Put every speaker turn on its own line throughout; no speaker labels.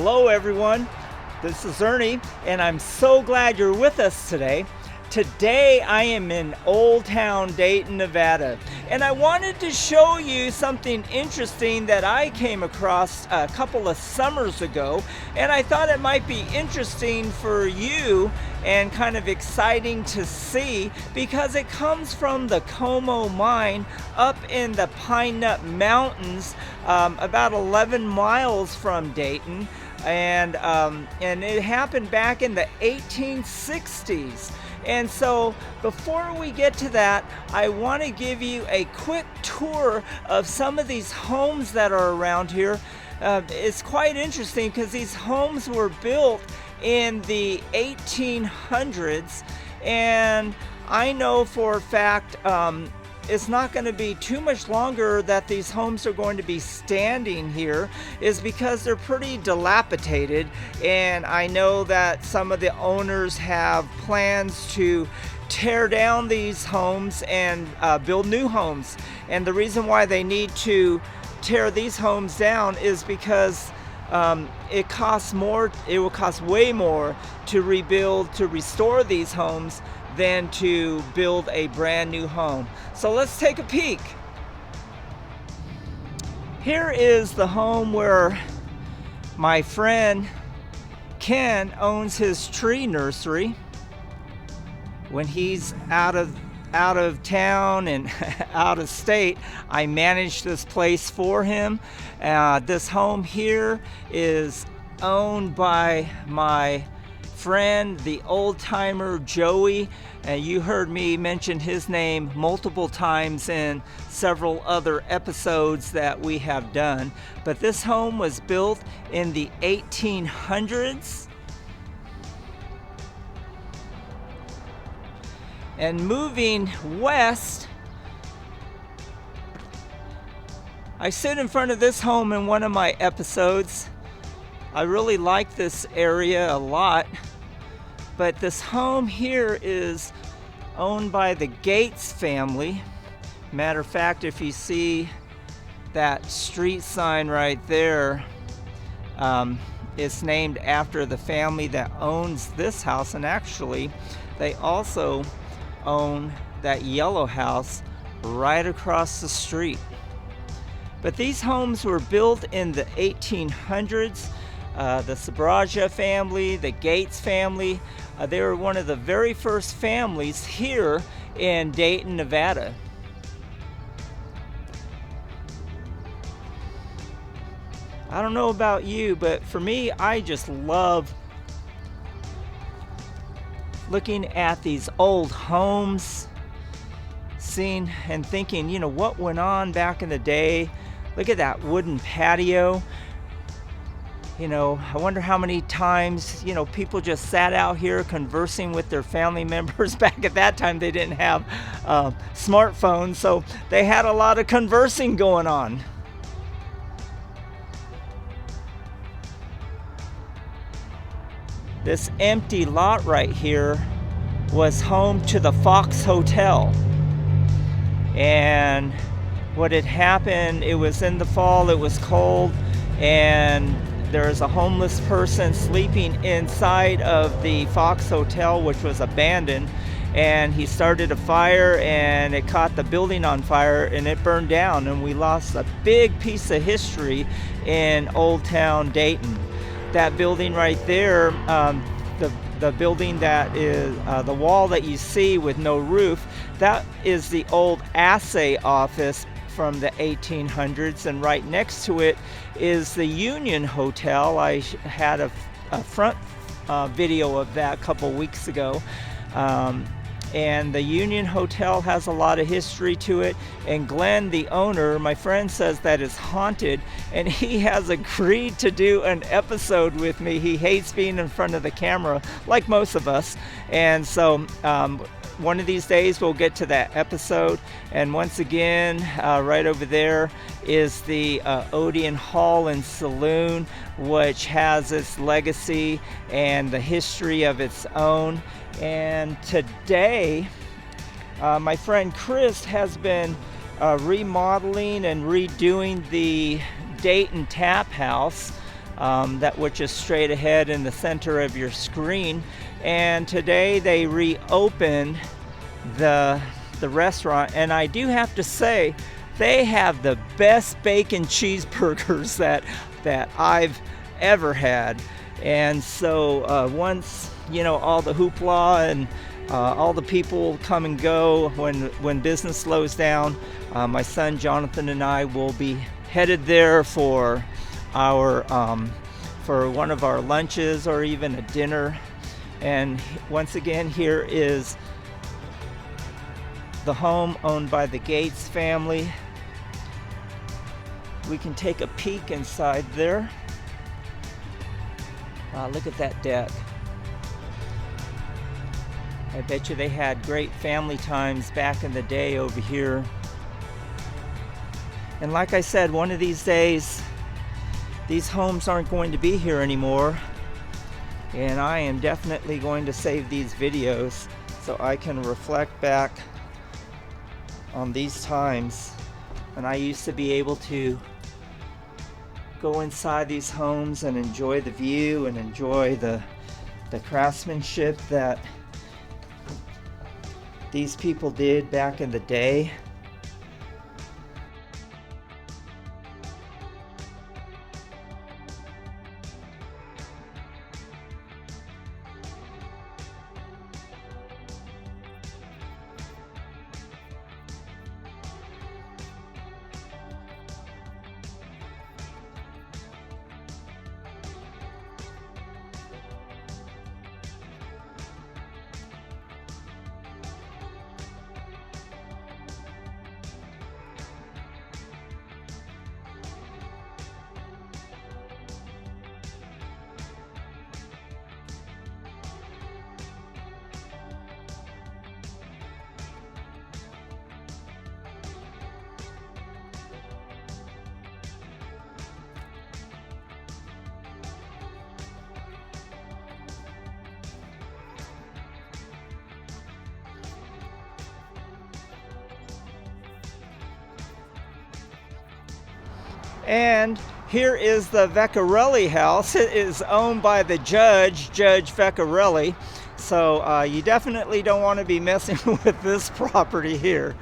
Hello everyone, this is Ernie and I'm so glad you're with us today. Today I am in Old Town Dayton, Nevada, and I wanted to show you something interesting that I came across a couple of summers ago, and I thought it might be interesting for you and kind of exciting to see because it comes from the Como mine up in the Pine Nut Mountains, about 11 miles from Dayton, and it happened back in the 1860s. And so before we get to that, I want to give you a quick tour of some of these homes that are around here. It's quite interesting because these homes were built in the 1800s, and I know for a fact it's not going to be too much longer that these homes are going to be standing here, is because they're pretty dilapidated, and I know that some of the owners have plans to tear down these homes and build new homes. And the reason why they need to tear these homes down is because it costs more. It will cost way more to rebuild, to restore these homes than to build a brand new home. So let's take a peek. Here is the home where my friend Ken owns his tree nursery. When he's out of town and out of state, I manage this place for him. This home here is owned by my friend, the old timer Joey, and you heard me mention his name multiple times in several other episodes that we have done. But this home was built in the 1800s. And moving west, I sit in front of this home in one of my episodes. I really like this area a lot. But this home here is owned by the Gates family. Matter of fact, if you see that street sign right there, it's named after the family that owns this house. And actually, they also own that yellow house right across the street. But these homes were built in the 1800s. The Sabraja family, the Gates family, they were one of the very first families here in Dayton, Nevada. I don't know about you, but for me, I just love looking at these old homes, seeing and thinking, you know, what went on back in the day. Look at that wooden patio. You know, I wonder how many times, you know, people just sat out here conversing with their family members. Back at that time, they didn't have smartphones, so they had a lot of conversing going on. This empty lot right here was home to the Fox Hotel. And what had happened, it was in the fall, it was cold, and there was a homeless person sleeping inside of the Fox Hotel, which was abandoned, and he started a fire and it caught the building on fire and it burned down, and we lost a big piece of history in Old Town Dayton. That building right there, the building that is the wall that you see with no roof, that is the old assay office from the 1800s, and right next to it is the Union Hotel. I had a front video of that a couple weeks ago, and the Union Hotel has a lot of history to it, and Glenn, the owner, my friend, says that it's haunted, and he has agreed to do an episode with me. He hates being in front of the camera like most of us, and so one of these days we'll get to that episode. And once again, right over there is the Odeon Hall and Saloon, which has its legacy and the history of its own. And today, my friend Chris has been remodeling and redoing the Dayton Tap House. that which is straight ahead in the center of your screen. And today they reopened the restaurant, and I do have to say they have the best bacon cheeseburgers that I've ever had. And so once all the hoopla and all the people come and go when business slows down, my son Jonathan and I will be headed there for one of our lunches or even a dinner. And once again, here is the home owned by the Gates family. We can take a peek inside there. Look at that deck. I bet you they had great family times back in the day over here. And like I said, one of these days, these homes aren't going to be here anymore. And I am definitely going to save these videos so I can reflect back on these times when I used to be able to go inside these homes and enjoy the view and enjoy the craftsmanship that these people did back in the day. And here is the Vecchiarelli house. It is owned by the Judge Vecchiarelli. So you definitely don't want to be messing with this property here.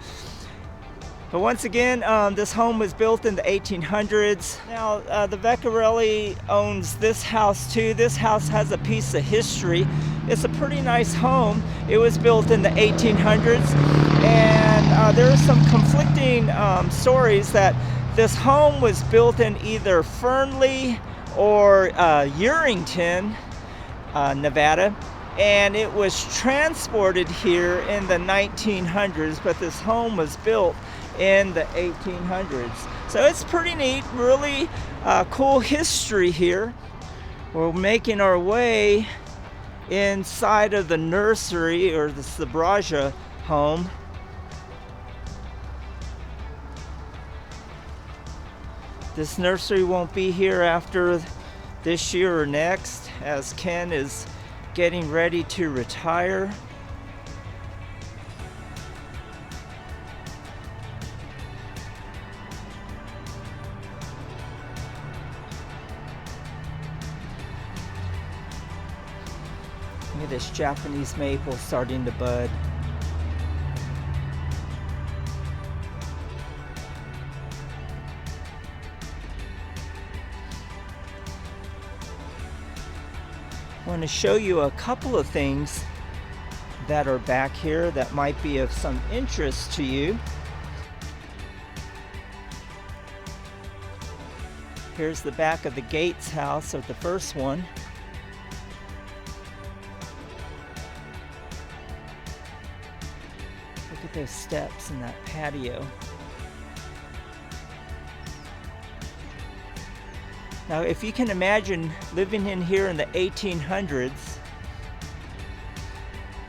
But once again, this home was built in the 1800s. Now, the Vecchiarelli owns this house too. This house has a piece of history. It's a pretty nice home. It was built in the 1800s. And there are some conflicting stories that this home was built in either Fernley or Urington, Nevada, and it was transported here in the 1900s, but this home was built in the 1800s. So it's pretty neat, really cool history here. We're making our way inside of the nursery, or the Sabraja home. This nursery won't be here after this year or next, as Ken is getting ready to retire. Look at this Japanese maple starting to bud. I want to show you a couple of things that are back here that might be of some interest to you. Here's the back of the Gates house, of the first one. Look at those steps and that patio. Now, if you can imagine living in here in the 1800s,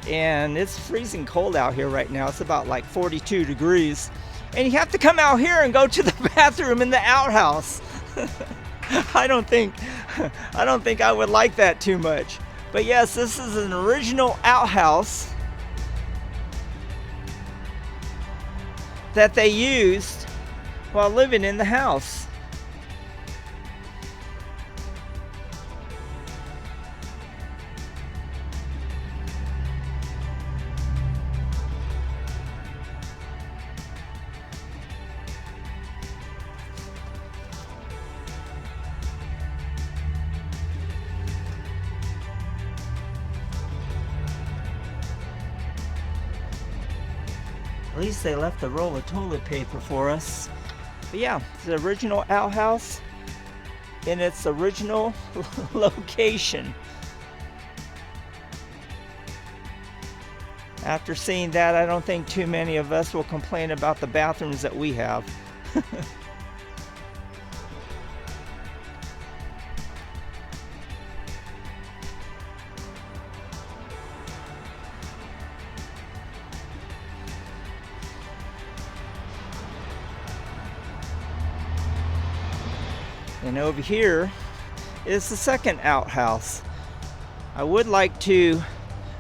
and it's freezing cold out here right now. It's about like 42 degrees. And you have to come out here and go to the bathroom in the outhouse. I don't think I would like that too much. But yes, this is an original outhouse that they used while living in the house. least they left a roll of toilet paper for us. But yeah, it's the original outhouse in its original location. After seeing that, I don't think too many of us will complain about the bathrooms that we have. And over here is the second outhouse. I would like to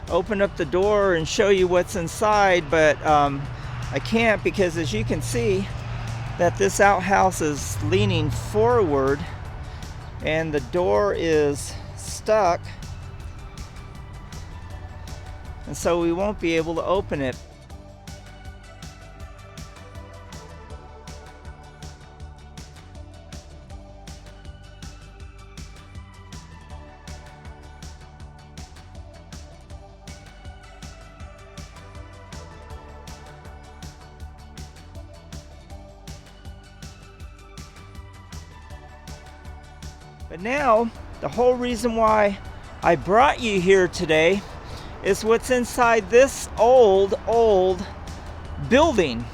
open up the door and show you what's inside, but I can't, because as you can see that this outhouse is leaning forward and the door is stuck, and so we won't be able to open it. But now, the whole reason why I brought you here today is what's inside this old building.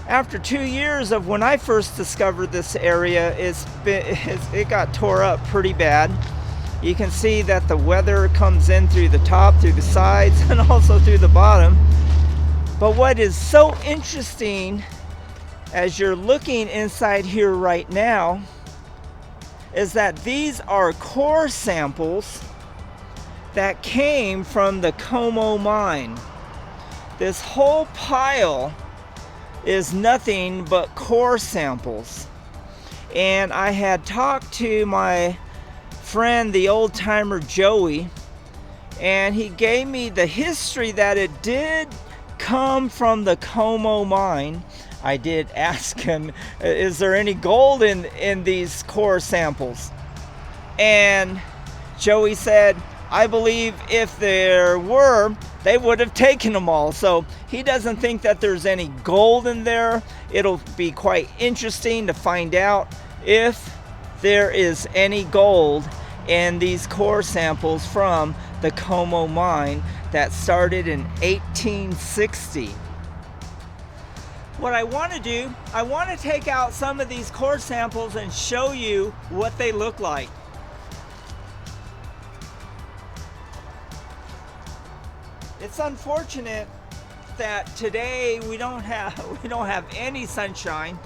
After 2 years of when I first discovered this area, it got tore up pretty bad. You can see that the weather comes in through the top, through the sides, and also through the bottom. But what is so interesting as you're looking inside here right now is that these are core samples that came from the Como mine. This whole pile is nothing but core samples. And I had talked to my friend, the old timer Joey, and he gave me the history that it did come from the Como mine. I did ask him, is there any gold in these core samples? And Joey said, I believe if there were, they would have taken them all. So he doesn't think that there's any gold in there. It'll be quite interesting to find out if there is any gold in these core samples from the Como mine that started in 1860. What I want to do, I want to take out some of these core samples and show you what they look like. It's unfortunate that today we don't have any sunshine,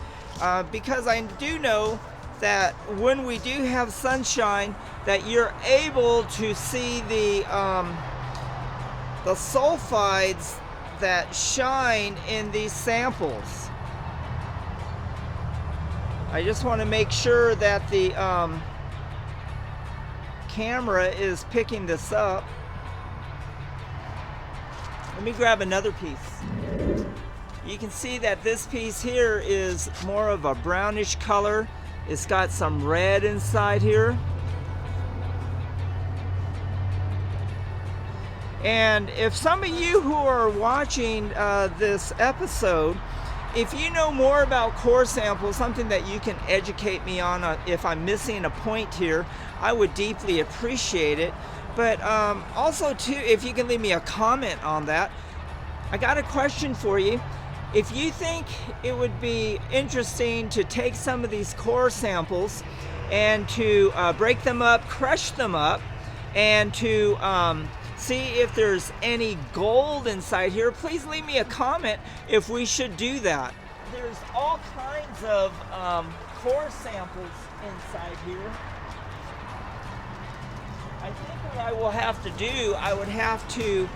because I do know that when we do have sunshine, that you're able to see the sulfides that shine in these samples. I just want to make sure that the camera is picking this up. Let me grab another piece. You can see that this piece here is more of a brownish color. It's got some red inside here. And if some of you who are watching this episode, if you know more about core samples, something that you can educate me on, if I'm missing a point here, I would deeply appreciate it. But also too, if you can leave me a comment on that. I got a question for you. If you think it would be interesting to take some of these core samples and to break them up, crush them up, and to see if there's any gold inside here, please leave me a comment if we should do that. There's all kinds of core samples inside here. I think what I will have to do, I would have to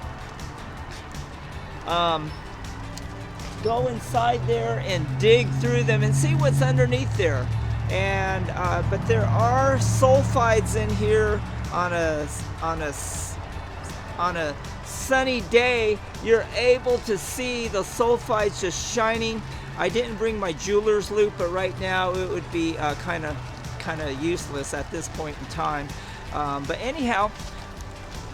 go inside there and dig through them and see what's underneath there. And but there are sulfides in here. On a sunny day, you're able to see the sulfides just shining. I didn't bring my jeweler's loupe, but right now it would be kind of useless at this point in time. But anyhow,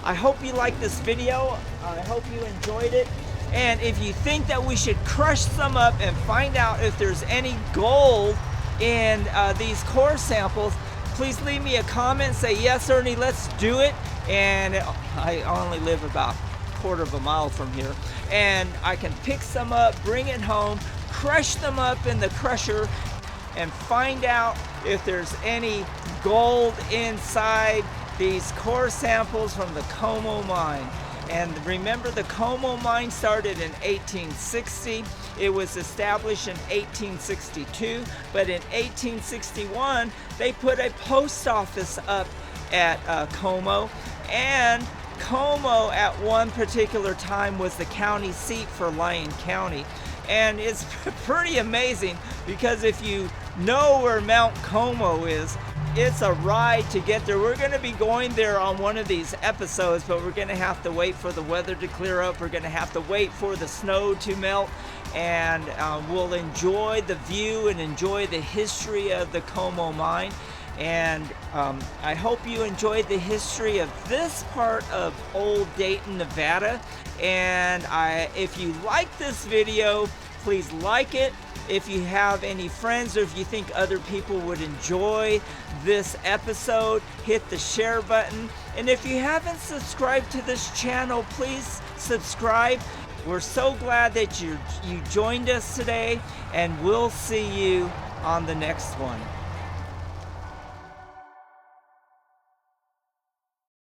I hope you liked this video. I hope you enjoyed it. And if you think that we should crush some up and find out if there's any gold in these core samples, please leave me a comment, say, yes, Ernie, let's do it. And I only live about a quarter of a mile from here. And I can pick some up, bring it home, crush them up in the crusher, and find out if there's any gold inside these core samples from the Como mine. And remember, the Como mine started in 1860. It was established in 1862, but in 1861, they put a post office up at Como, and Como at one particular time was the county seat for Lyon County. And it's pretty amazing, because if you know where Mount Como is, it's a ride to get there. We're going to be going there on one of these episodes, but we're going to have to wait for the weather to clear up. We're going to have to wait for the snow to melt, and we'll enjoy the view and enjoy the history of the Como mine. And I hope you enjoyed the history of this part of old Dayton, Nevada. And if you like this video, please like it. If you have any friends, or if you think other people would enjoy this episode, hit the share button. And if you haven't subscribed to this channel, please subscribe. We're so glad that you joined us today, and we'll see you on the next one.